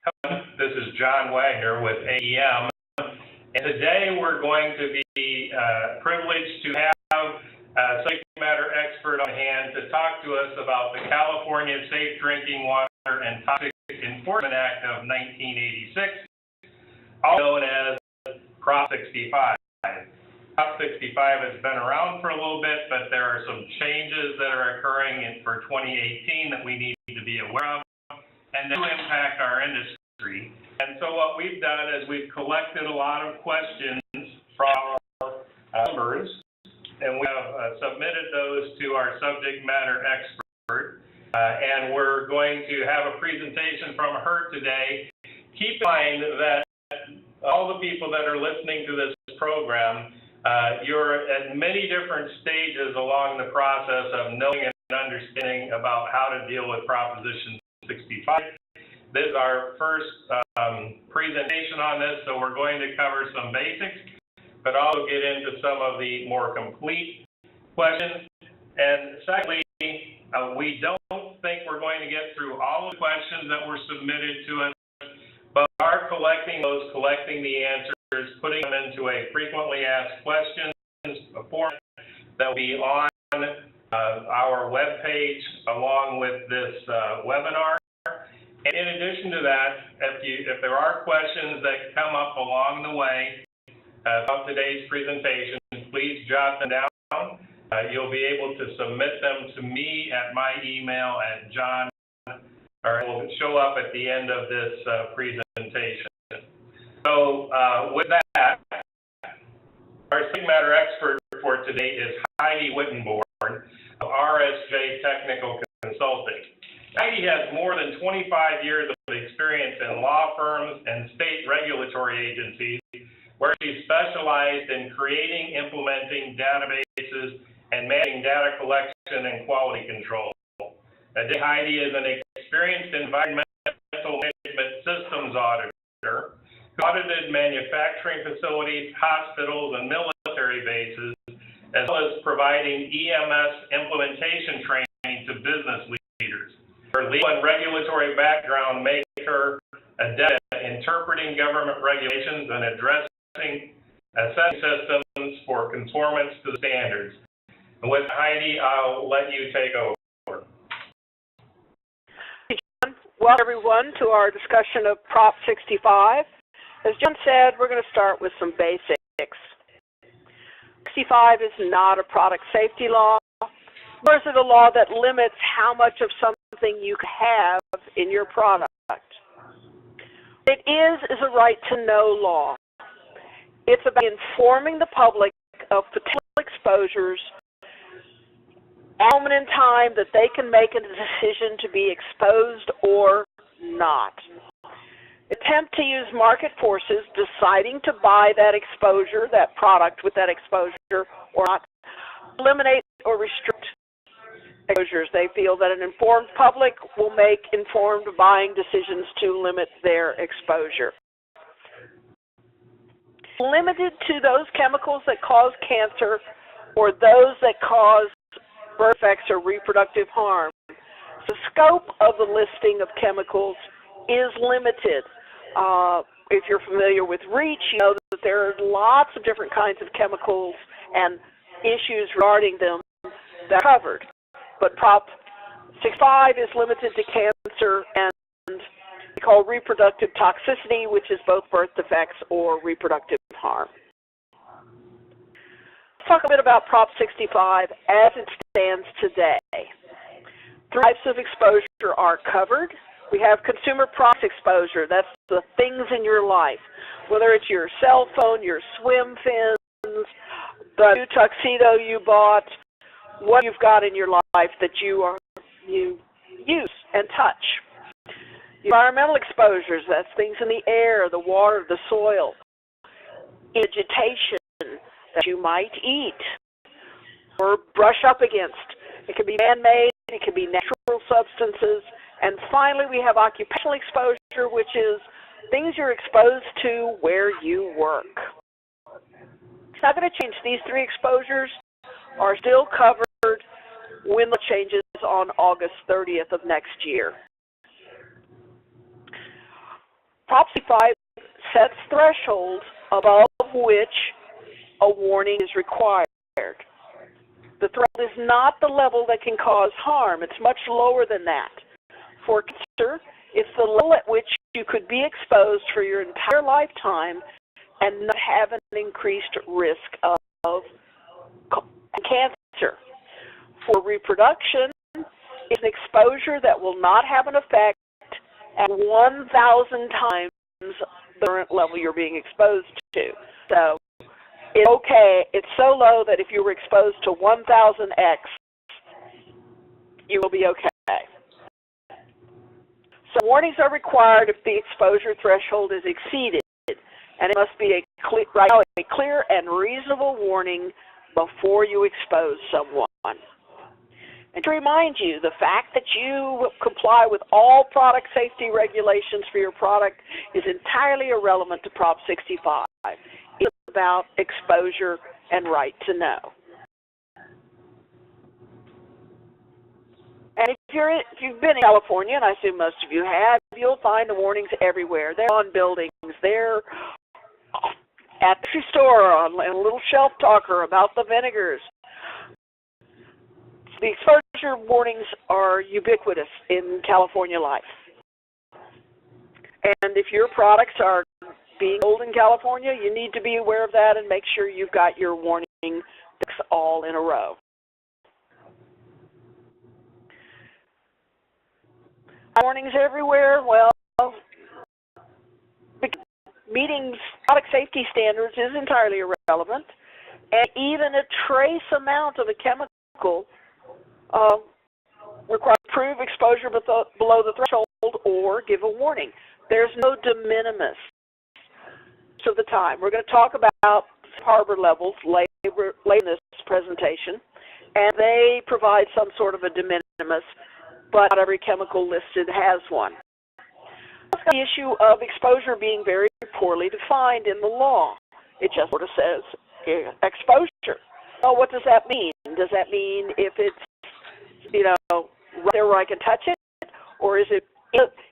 This is John Wagner with AEM, and today we're going to be privileged to have a subject matter expert on hand to talk to us about the California Safe Drinking Water and Toxic Enforcement Act of 1986, also known as Prop 65. Prop 65 has been around for a little bit, but there are some changes that are occurring for 2018 that we need to be aware of, and that will impact our industry. And so what we've done is we've collected a lot of questions from our members, and we have submitted those to our subject matter expert, and we're going to have a presentation from her today. Keep in mind that all the people that are listening to this program, you're at many different stages along the process of knowing and understanding about how to deal with Proposition 65. This is our first presentation on this, so we're going to cover some basics, but also get into some of the more complete questions. And secondly, we don't think we're going to get through all of the questions that were submitted to us, but we are collecting those, collecting the answers, putting them into a frequently asked questions form that will be on our webpage along with this webinar. And in addition to that, if there are questions that come up along the way of today's presentation, please jot them down. You'll be able to submit them to me at my email at John, or it will show up at the end of this presentation. So with that, our subject matter expert for today is Heidi Wittenborn of RSJ Technical Consulting. Heidi has more than 25 years of experience in law firms and state regulatory agencies, where she specialized in creating, implementing databases, and managing data collection and quality control. Today, Heidi is an experienced environmental management systems auditor who audited manufacturing facilities, hospitals, and military bases, as well as providing EMS implementation training to business leaders. Her legal and regulatory background makes her adept at interpreting government regulations and addressing assessing systems for conformance to the standards. And with Heidi, I'll let you take over. Hey, John. Welcome, everyone, to our discussion of Prop 65. As John said, we're going to start with some basics. 65 is not a product safety law, nor is it a law that limits how much of something you have in your product. It is a right-to-know law. It's about informing the public of potential exposures at a moment in time that they can make a decision to be exposed or not. Attempt to use market forces deciding to buy that exposure, that product with that exposure or not, eliminate or restrict exposures. They feel that an informed public will make informed buying decisions to limit their exposure. Limited to those chemicals that cause cancer or those that cause birth defects or reproductive harm. The scope of the listing of chemicals is limited. If you're familiar with REACH, you know that there are lots of different kinds of chemicals and issues regarding them that are covered. But Prop 65 is limited to cancer and we call reproductive toxicity, which is both birth defects or reproductive harm. Let's talk a bit about Prop 65 as it stands today. Three types of exposure are covered. We have consumer product exposure. That's the things in your life, whether it's your cell phone, your swim fins, the new tuxedo you bought, what you've got in your life that you use and touch. Environmental exposures, that's things in the air, the water, the soil. Vegetation that you might eat or brush up against. It can be man-made, it can be natural substances. And finally, we have occupational exposure, which is things you're exposed to where you work. It's not going to change. These three exposures are still covered when the changes on August 30th of next year. Prop 65 sets thresholds above which a warning is required. The threshold is not the level that can cause harm. It's much lower than that. For cancer, it's the level at which you could be exposed for your entire lifetime and not have an increased risk of cancer. For reproduction, it's an exposure that will not have an effect at 1,000 times the current level you're being exposed to. So it's okay. It's so low that if you were exposed to 1,000x, you will be okay. So warnings are required if the exposure threshold is exceeded, and it must be a clear and reasonable warning before you expose someone. And to remind you, the fact that you comply with all product safety regulations for your product is entirely irrelevant to Prop 65. It's about exposure and right to know. And if you've been in California, and I assume most of you have, you'll find the warnings everywhere. They're on buildings. They're at the store on a little shelf talker about the vinegars. The exposure warnings are ubiquitous in California life. And if your products are being sold in California, you need to be aware of that and make sure you've got your warning all in a row. Warnings everywhere, well, meeting product safety standards is entirely irrelevant, and even a trace amount of a chemical requires to prove exposure below the threshold or give a warning. There's no de minimis to the time. We're going to talk about harbor levels later in this presentation, and they provide some sort of a de minimis, but not every chemical listed has one. The issue of exposure being very poorly defined in the law. It just sort of says exposure. Oh, what does that mean? Does that mean if it's, right there where I can touch it? Or is it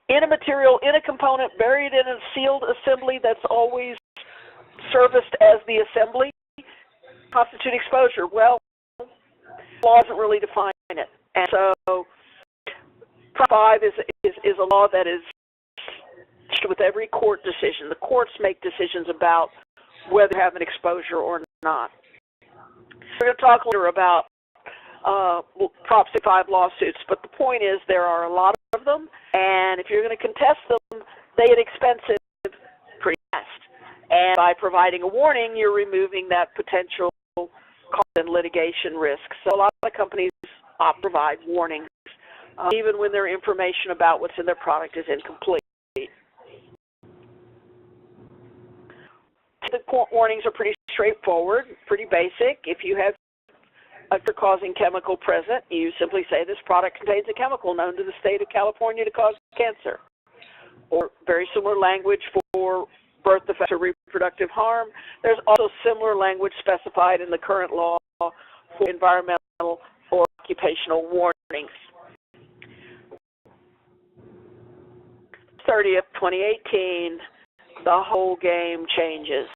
in a material, in a component, buried in a sealed assembly that's always serviced as the assembly? Constitute exposure? Well, the law doesn't really define it. And so Prop 5 is a law that is with every court decision. The courts make decisions about whether you have an exposure or not. We're going to talk later about Prop 65 lawsuits, but the point is there are a lot of them, and if you're going to contest them, they get expensive pretty fast. And by providing a warning, you're removing that potential cost and litigation risk. So a lot of companies provide warnings, even when their information about what's in their product is incomplete. The warnings are pretty straightforward, pretty basic. If you have a causing chemical present, you simply say this product contains a chemical known to the state of California to cause cancer. Or very similar language for birth defects or reproductive harm. There's also similar language specified in the current law for environmental or occupational warnings. 30th, 2018, the whole game changes.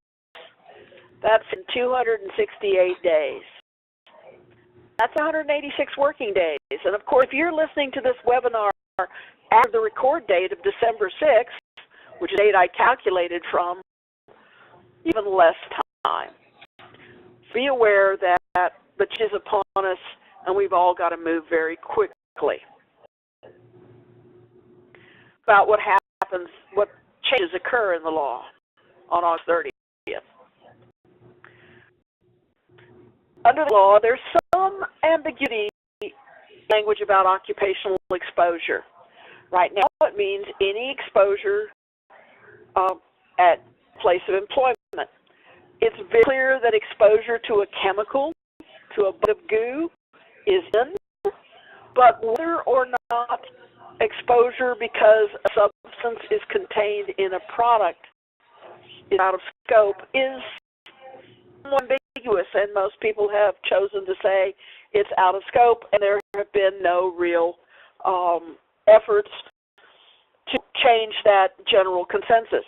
That's in 268 days. That's 186 working days. And of course, if you're listening to this webinar after the record date of December 6th, which is the date I calculated from, even less time. Be aware that the change is upon us, and we've all got to move very quickly. About what happens, what changes occur in the law on August 30th. Under the law, there's some ambiguity language about occupational exposure. Right now, it means any exposure at place of employment. It's very clear that exposure to a chemical, to a bit of goo, is done, but whether or not exposure because a substance is contained in a product is out of scope is ambiguous, and most people have chosen to say it's out of scope, and there have been no real efforts to change that general consensus.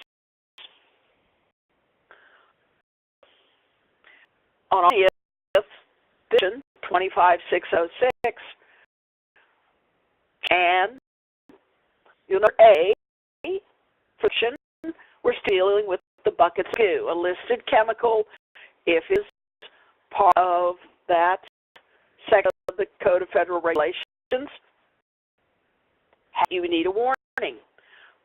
On the 20th, 25606, and you'll note A, friction, we're still dealing with the bucket of goo, a listed chemical, if it is part of that section of the Code of Federal Regulations, you need a warning.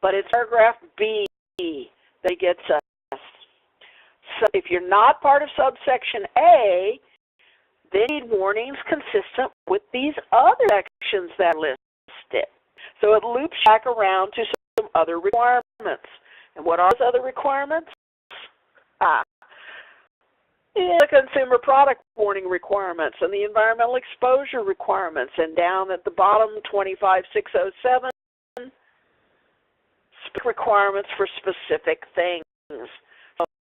But it's paragraph B that gets us. So if you're not part of subsection A, then you need warnings consistent with these other sections that are listed. So it loops back around to some other requirements. And what are those other requirements? The consumer product warning requirements and the environmental exposure requirements. And down at the bottom, 25607, requirements for specific things.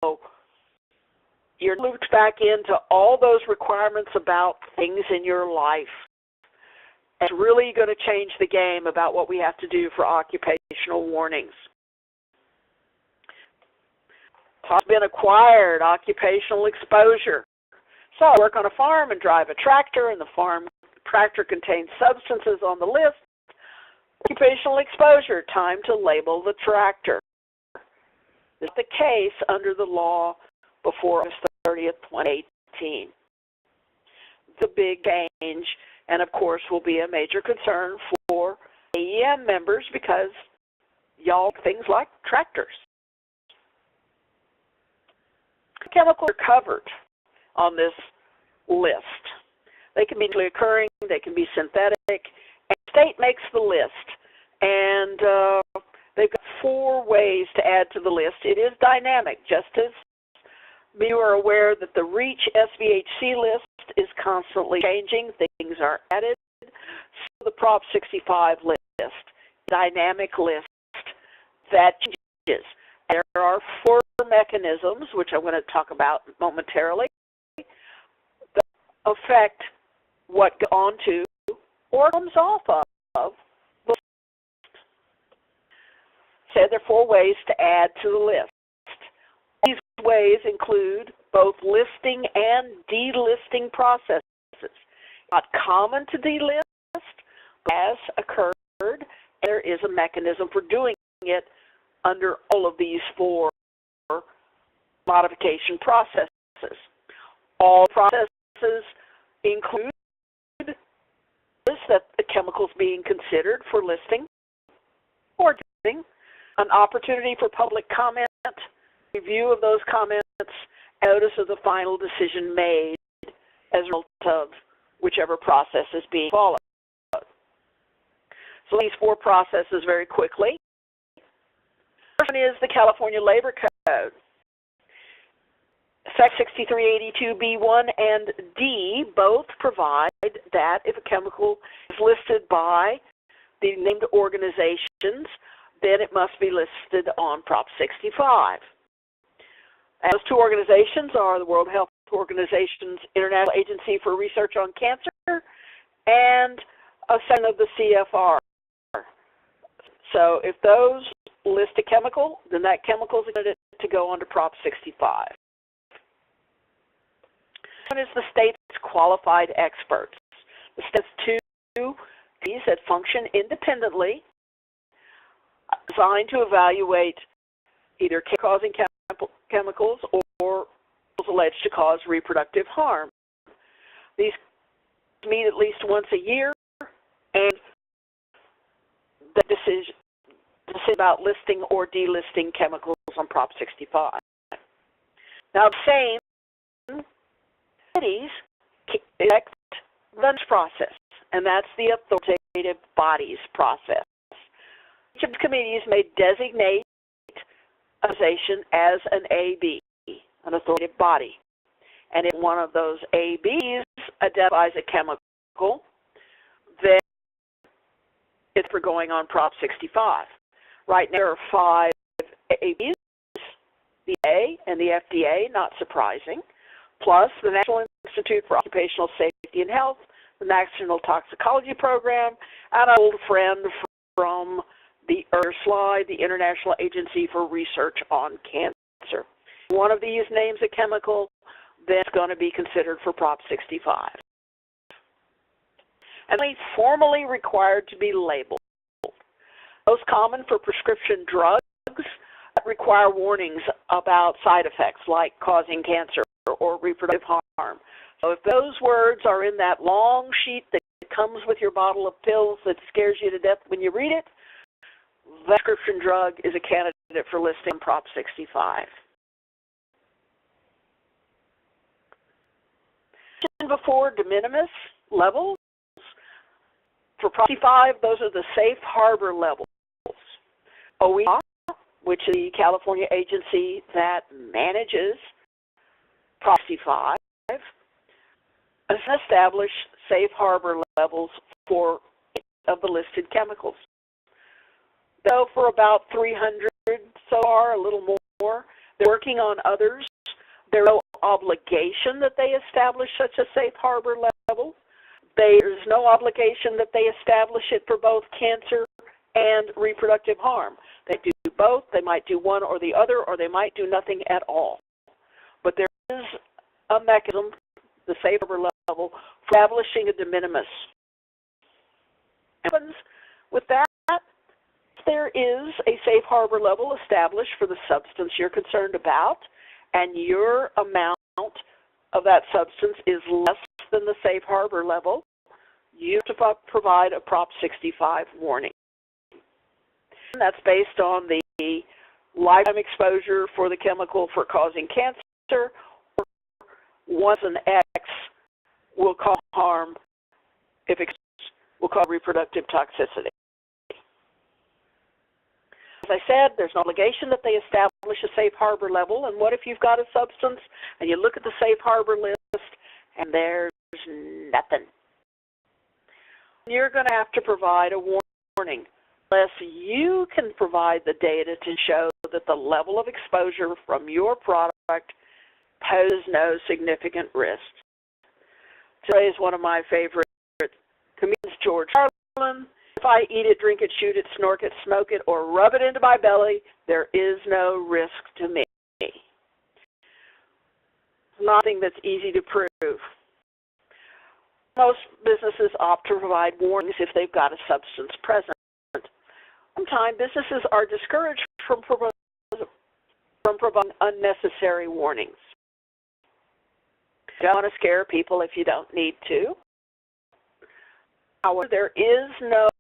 So you're looped back into all those requirements about things in your life. It's really going to change the game about what we have to do for occupational warnings. Has been acquired, occupational exposure. So I work on a farm and drive a tractor, and the farm tractor contains substances on the list. Occupational exposure, time to label the tractor. This is the case under the law before August 30th, 2018. The big change, and of course will be a major concern for AEM members because y'all things like tractors. Chemicals are covered on this list. They can be naturally occurring, they can be synthetic, and the state makes the list. And they've got 4 ways to add to the list. It is dynamic, just as you are aware that the REACH SVHC list is constantly changing. Things are added. So the Prop 65 list, dynamic list that changes. There are 4 mechanisms, which I'm going to talk about momentarily, that affect what goes on to or comes off of the list. So there are 4 ways to add to the list. These ways include both listing and delisting processes. Not common to delist, has occurred, and there is a mechanism for doing it under all of these 4 modification processes. All processes include that the chemicals being considered for listing or doing, an opportunity for public comment, review of those comments, notice of the final decision made as a result of whichever process is being followed. So these 4 processes very quickly. First one is the California Labor Code. Section 6382B1 and D both provide that if a chemical is listed by the named organizations, then it must be listed on Prop 65. And those 2 organizations are the World Health Organization's International Agency for Research on Cancer and a section of the CFR. So if those list a chemical, then that chemical is intended to go under Prop 65. One is the state's qualified experts. The state's 2 committees that function independently, designed to evaluate either causing chemicals or alleged to cause reproductive harm. These meet at least once a year, and the decision about listing or delisting chemicals on Prop 65. Now, the same committees elect the process, and that's the authoritative bodies process. Each of the committees may designate an organization as an AB, an authoritative body. And if one of those ABs identifies a chemical, then it's for going on Prop 65. Right now there are 5 ABs, the A and the FDA, not surprising, plus the National Institute for Occupational Safety and Health, the National Toxicology Program, and an old friend from the earlier slide, the International Agency for Research on Cancer. One of these names a chemical, then it's going to be considered for Prop 65. And it's formally required to be labeled. Most common for prescription drugs that require warnings about side effects like causing cancer or reproductive harm. So if those words are in that long sheet that comes with your bottle of pills that scares you to death when you read it, that prescription drug is a candidate for listing in Prop 65. Before de minimis levels, for Prop 65, those are the safe harbor levels. OEA, which is the California agency that manages Prop 65, has established safe harbor levels for of the listed chemicals. So for about 300 so far, a little more, they're working on others. There's no obligation that they establish such a safe harbor level. There's no obligation that they establish it for both cancer and reproductive harm. They do both. They might do one or the other, or they might do nothing at all. But there is a mechanism, the safe harbor level, for establishing a de minimis. What happens with that? There is a safe harbor level established for the substance you're concerned about, and your amount of that substance is less than the safe harbor level, you have to provide a Prop 65 warning. And that's based on the lifetime exposure for the chemical for causing cancer, or once an X will cause harm if it will cause reproductive toxicity. As I said, there's no obligation that they establish a safe harbor level, and what if you've got a substance and you look at the safe harbor list and there's nothing? You're going to have to provide a warning unless you can provide the data to show that the level of exposure from your product poses no significant risk. Today is one of my favorite comedians, George Carlin. If I eat it, drink it, shoot it, snort it, smoke it, or rub it into my belly, there is no risk to me. Nothing that's easy to prove. Most businesses opt to provide warnings if they've got a substance present. Sometimes businesses are discouraged from providing unnecessary warnings. You don't want to scare people if you don't need to. However, there is no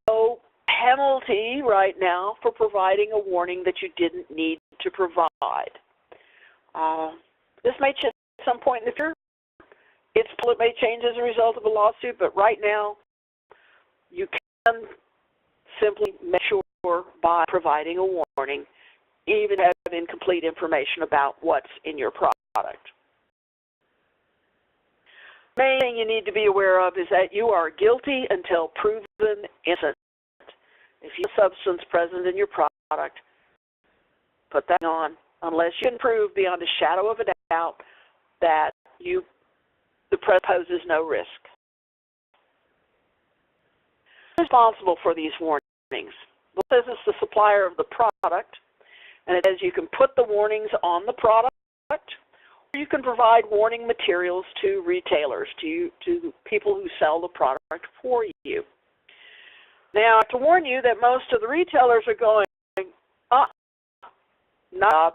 penalty right now for providing a warning that you didn't need to provide. This may change at some point in the future. It may change as a result of a lawsuit, but right now you can simply make sure by providing a warning, even having incomplete information about what's in your product. The main thing you need to be aware of is that you are guilty until proven innocent. If you have a substance present in your product, put that on, unless you can prove beyond a shadow of a doubt that the product poses no risk. Who's responsible for these warnings? Well, it says it's the supplier of the product, and it says you can put the warnings on the product, or you can provide warning materials to retailers, to people who sell the product for you. Now, to warn you that most of the retailers are going, no,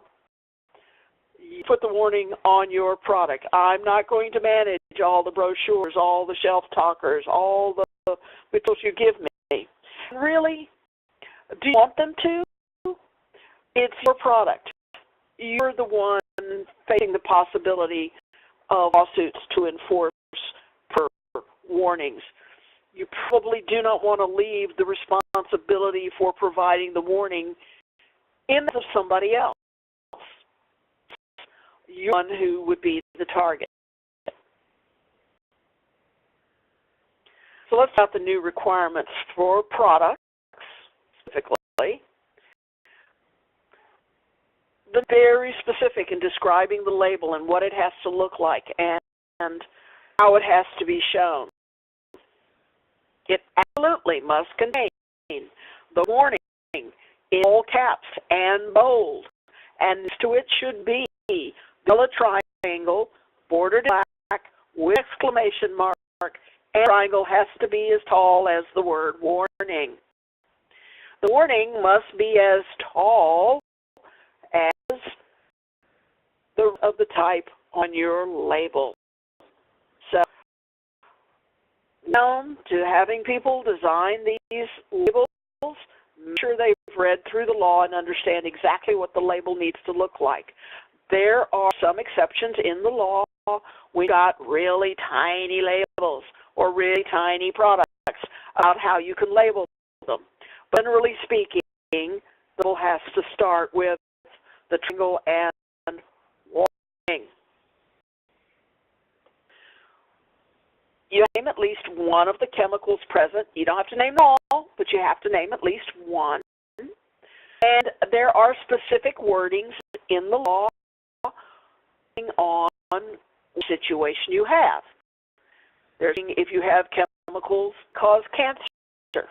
you put the warning on your product. I'm not going to manage all the brochures, all the shelf talkers, all the materials you give me. Really? Do you want them to? It's your product. You're the one facing the possibility of lawsuits to enforce per warnings. You probably do not want to leave the responsibility for providing the warning in the hands of somebody else. You're the one who would be the target. So let's talk about the new requirements for products, specifically. They're very specific in describing the label and what it has to look like and how it has to be shown. It absolutely must contain the warning in all caps and bold, and next to it should be a triangle, bordered in black, with exclamation mark, and the triangle has to be as tall as the word warning. The warning must be as tall as the type on your label. So, down to having people design these labels, make sure they've read through the law and understand exactly what the label needs to look like. There are some exceptions in the law. We got really tiny labels or really tiny products about how you can label them. But generally speaking, the label has to start with the triangle and warning. You name at least one of the chemicals present. You don't have to name them all, but you have to name at least one. And there are specific wordings in the law on the situation you have. If you have chemicals that cause cancer,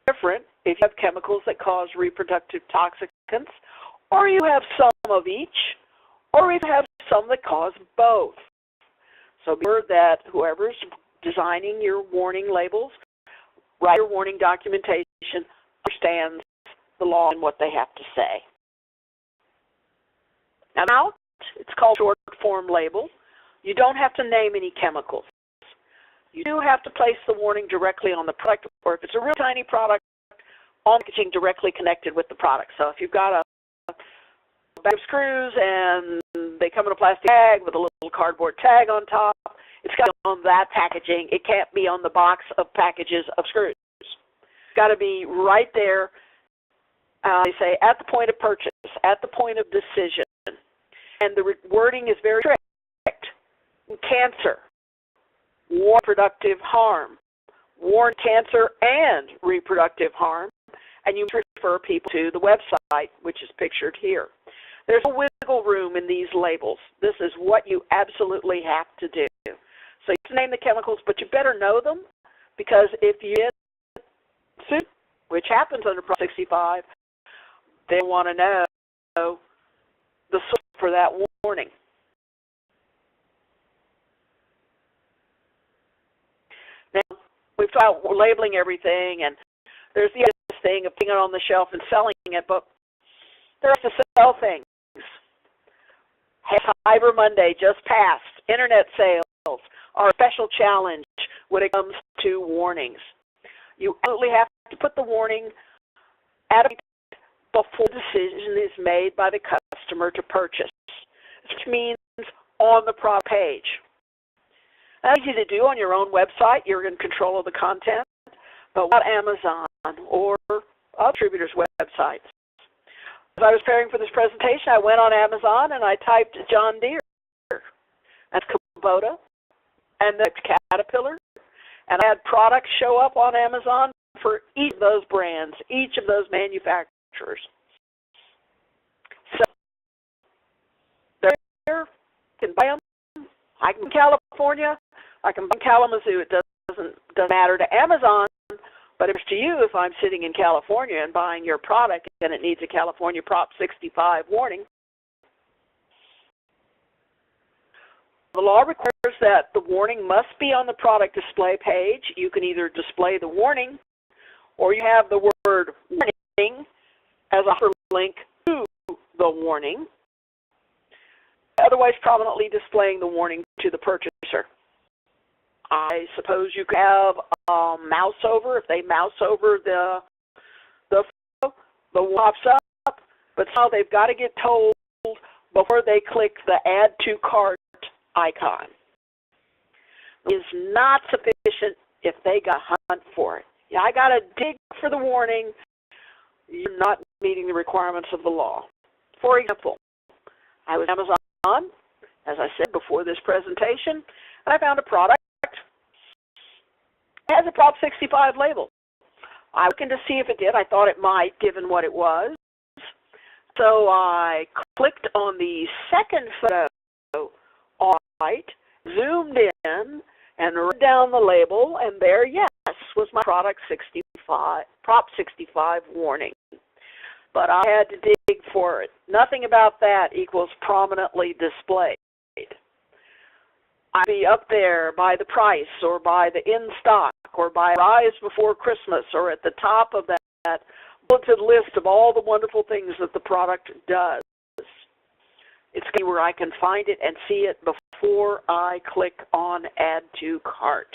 different if you have chemicals that cause reproductive toxicants, or you have some of each, or if you have some that cause both. So be sure that whoever's designing your warning labels, write your warning documentation, understands the law and what they have to say. Now, it's called short form label. You don't have to name any chemicals. You do have to place the warning directly on the product, or if it's a real tiny product, on packaging directly connected with the product. So if you've got a bag of screws and they come in a plastic bag with a little cardboard tag on top, it's got to be on that packaging. It can't be on the box of packages of screws. It's got to be right there. They say at the point of purchase, at the point of decision. And the wording is very strict. Cancer, warn reproductive harm, warn cancer and reproductive harm, and you refer people to the website, which is pictured here. There's no wiggle room in these labels. This is what you absolutely have to do. So you have to name the chemicals, but you better know them, because if you get sued, which happens under Prop 65, they want to know the source for that warning. Now, we've talked about labeling everything, and there's the other thing of putting it on the shelf and selling it, but there's to sell things. Cyber Monday just passed. Internet sales are a special challenge when it comes to warnings. You absolutely have to put the warning at a before the decision is made by the customer to purchase, which means on the product page. That's easy to do on your own website. You're in control of the content, but what about Amazon or other distributors' websites? As I was preparing for this presentation, I went on Amazon and I typed John Deere. That's Kubota, and the Caterpillar, and I had products show up on Amazon for each of those brands, each of those manufacturers. So there, you can buy them. I can in California, I can buy in Kalamazoo. It doesn't matter to Amazon, but it's to you if I'm sitting in California and buying your product and it needs a California Prop 65 warning. The law requires that the warning must be on the product display page. You can either display the warning or you have the word warning as a hyperlink to the warning, otherwise prominently displaying the warning to the purchaser. I suppose you could have a mouse over. If they mouse over the warning pops up, but somehow they've got to get told before they click the Add to Cart icon. It is not sufficient if they got to hunt for it. Yeah, I got to dig for the warning. You're not meeting the requirements of the law. For example, I was on Amazon, as I said before this presentation, and I found a product that has a Prop 65 label. I looked in to see if it did. I thought it might, given what it was. So I clicked on the second photo on the right, zoomed in, and read down the label, and there, yes, was my Prop 65 warning. but I had to dig for it. Nothing about that equals prominently displayed. I'd be up there by the price or by the in stock or by rise before Christmas or at the top of that bulleted list of all the wonderful things that the product does. It's where I can find it and see it before I click on Add to Cart.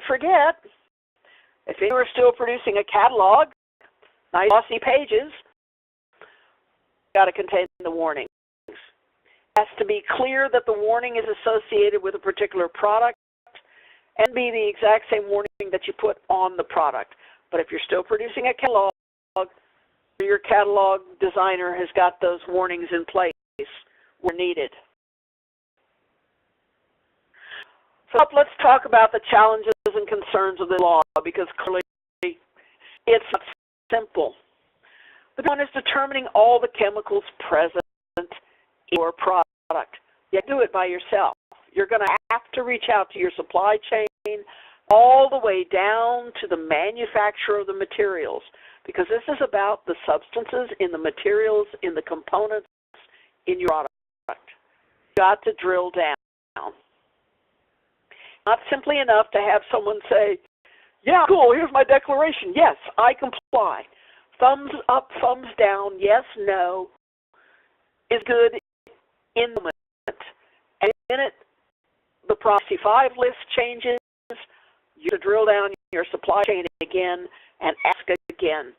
Forget, if you are still producing a catalog, nice glossy pages, got to contain the warnings. It has to be clear that the warning is associated with a particular product and be the exact same warning that you put on the product. But if you're still producing a catalog, your catalog designer has got those warnings in place where needed. So let's talk about the challenges and concerns of the law, because clearly it's not simple. The one is determining all the chemicals present in your product. You do it by yourself. You're going to have to reach out to your supply chain all the way down to the manufacturer of the materials, because this is about the substances in the materials, in the components in your product. You've got to drill down. Not simply enough to have someone say, yeah, cool, here's my declaration. Yes, I comply. Thumbs up, thumbs down, yes, no, is good in the moment. And in it, the Proxy 5 list changes. You have to drill down your supply chain again and ask again.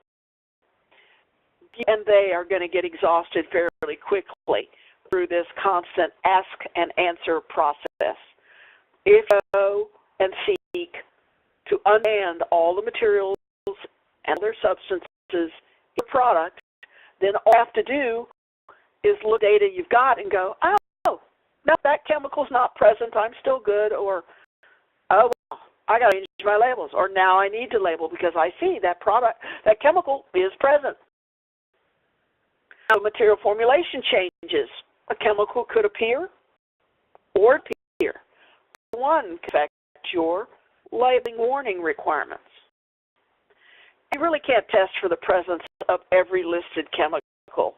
And they are going to get exhausted fairly quickly through this constant ask and answer process. If you go and seek to understand all the materials and their substances in the product, then all you have to do is look at the data you've got and go, oh, no, that chemical's not present, I'm still good, or, oh, well, I got to change my labels, or now I need to label because I see that product, that chemical is present. Now, material formulation changes. A chemical could appear or appear. One can affect your labeling warning requirements. You really can't test for the presence of every listed chemical.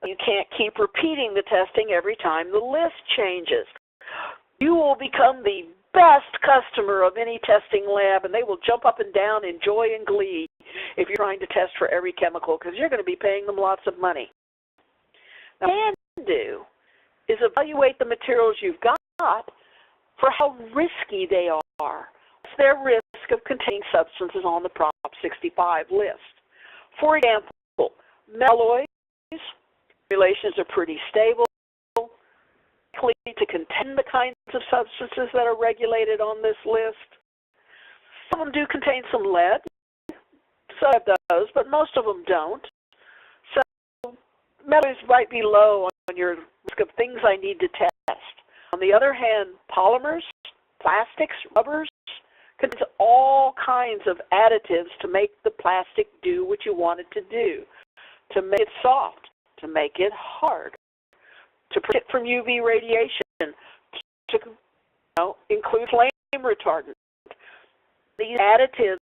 You can't keep repeating the testing every time the list changes. You will become the best customer of any testing lab, and they will jump up and down in joy and glee if you're trying to test for every chemical, because you're going to be paying them lots of money. Now, what you can do is evaluate the materials you've got for how risky they are. What's their risk of containing substances on the Prop 65 list? For example, alloys, formulations are pretty stable, likely to contain the kinds of substances that are regulated on this list. Some of them do contain some lead, some have those, but most of them don't. So metals might be low on your risk of things I need to test. On the other hand, polymers, plastics, rubbers, contains all kinds of additives to make the plastic do what you want it to do, to make it soft, to make it hard, to protect it from UV radiation, to include flame retardant. These additives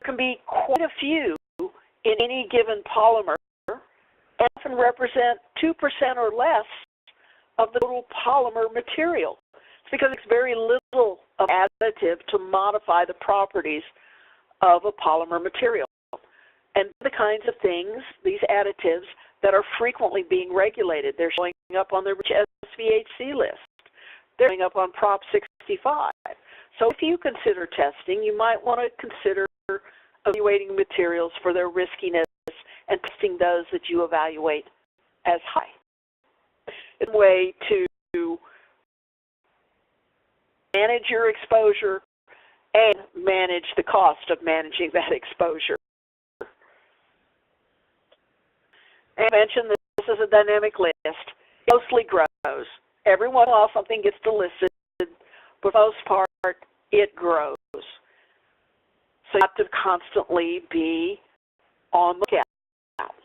can be quite a few in any given polymer and often represent 2% or less of the total polymer material. It's because it's very little of additive to modify the properties of a polymer material. And the kinds of things, these additives, that are frequently being regulated. They're showing up on the SVHC list. They're showing up on Prop 65. So if you consider testing, you might want to consider evaluating materials for their riskiness and testing those that you evaluate as high. It's a way to manage your exposure and manage the cost of managing that exposure. And I mentioned that this is a dynamic list. It mostly grows. Every once in a while something gets delisted, but for the most part it grows. So you have to constantly be on the lookout.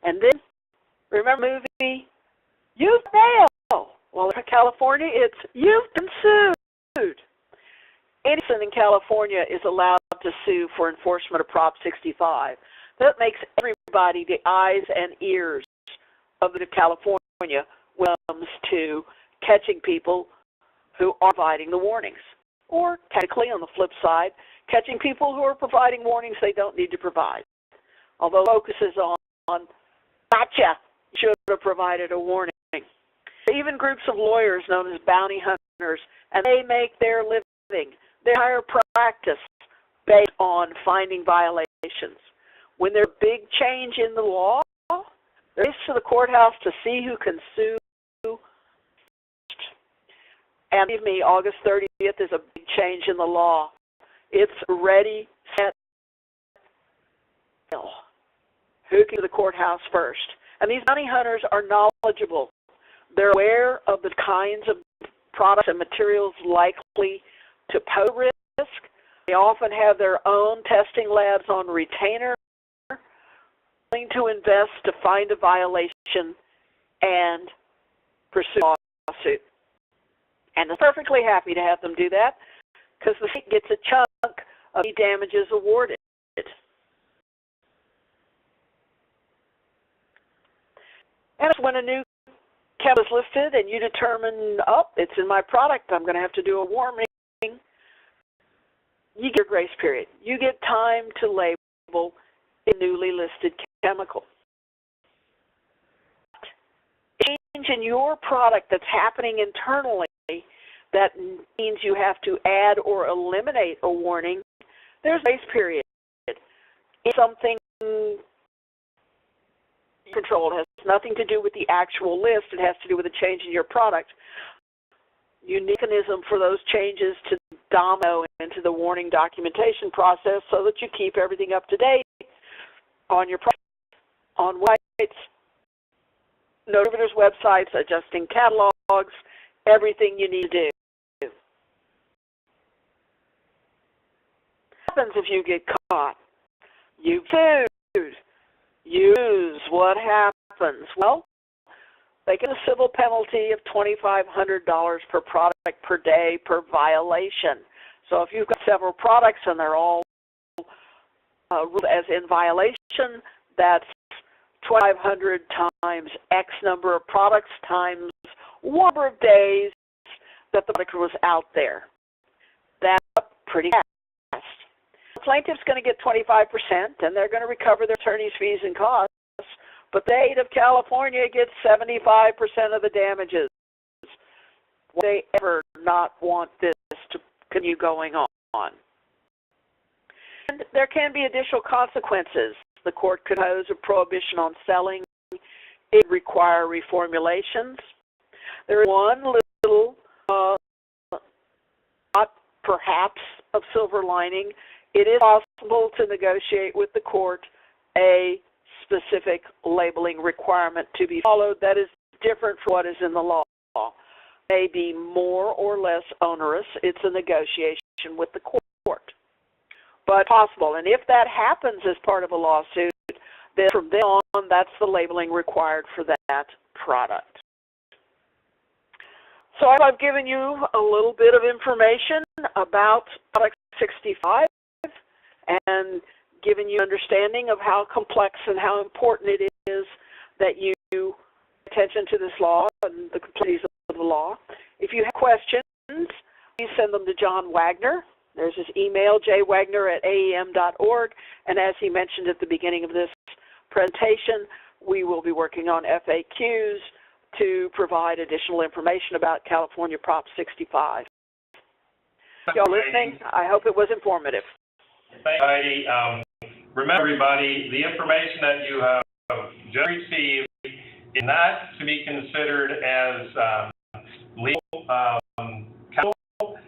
And then, remember the movie, You've Nailed. Well, in California, it's You've Been Sued. Any citizen in California is allowed to sue for enforcement of Prop 65. That makes everybody the eyes and ears of the California when it comes to catching people who are providing the warnings. Or, technically, on the flip side, catching people who are providing warnings they don't need to provide. Although the focus is on gotcha, you should have provided a warning. Even groups of lawyers known as bounty hunters, and they make their living, their entire practice based on finding violations. When there's a big change in the law, they're race to the courthouse to see who can sue. And believe me, August 30th is a big change in the law. It's ready, set, kill. Who can go to the courthouse first? And these bounty hunters are knowledgeable. They're aware of the kinds of products and materials likely to pose risk. They often have their own testing labs on retainer, willing to invest to find a violation and pursue a lawsuit. And they're perfectly happy to have them do that because the state gets a chunk of the damages awarded. And when a new chemical is listed and you determine, oh, it's in my product, I'm going to have to do a warning, you get your grace period. You get time to label a newly listed chemical. Change in your product that's happening internally, that means you have to add or eliminate a warning, there's a grace period. It's something controlled. It has nothing to do with the actual list. It has to do with a change in your product. Unique mechanism for those changes to domino into the warning documentation process so that you keep everything up to date on your product, on websites, no distributors' websites, adjusting catalogs, everything you need to do. What happens if you get caught? You sued. Use. What happens? Well, they get a civil penalty of $2,500 per product per day per violation. So if you've got several products and they're all ruled as in violation, that's 2,500 times X number of products times number of days that the product was out there. That's pretty fast. The plaintiff's going to get 25%, and they're going to recover their attorney's fees and costs, but the state of California gets 75% of the damages. Would they ever not want this to continue going on? And there can be additional consequences. The court could impose a prohibition on selling. It would require reformulations. There is one little, not perhaps of silver lining. It is possible to negotiate with the court a specific labeling requirement to be followed that is different from what is in the law. It may be more or less onerous. It's a negotiation with the court. But possible. And if that happens as part of a lawsuit, then from then on, that's the labeling required for that product. So I've given you a little bit of information about Product 65 and given you understanding of how complex and how important it is that you pay attention to this law and the complexities of the law. If you have questions, please send them to John Wagner. There's his email, jwagner@aem.org. And as he mentioned at the beginning of this presentation, we will be working on FAQs to provide additional information about California Prop 65. If y'all listening, I hope it was informative. Thanks, Heidi. Remember, everybody, the information that you have just received is not to be considered as legal counsel.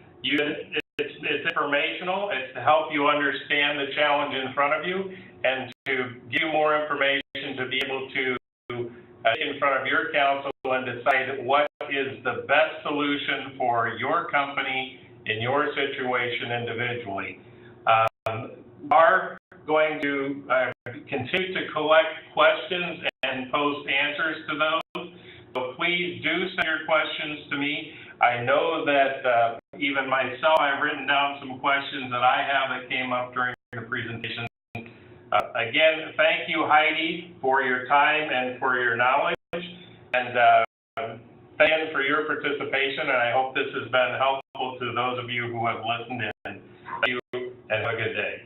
It's informational. It's to help you understand the challenge in front of you and to give you more information to be able to get in front of your counsel and decide what is the best solution for your company in your situation individually. We are going to continue to collect questions and post answers to those. So please do send your questions to me. I know that even myself, I've written down some questions that I have that came up during the presentation. Again, thank you, Heidi, for your time and for your knowledge, and thank you for your participation, and I hope this has been helpful to those of you who have listened in. Thank you, and have a good day.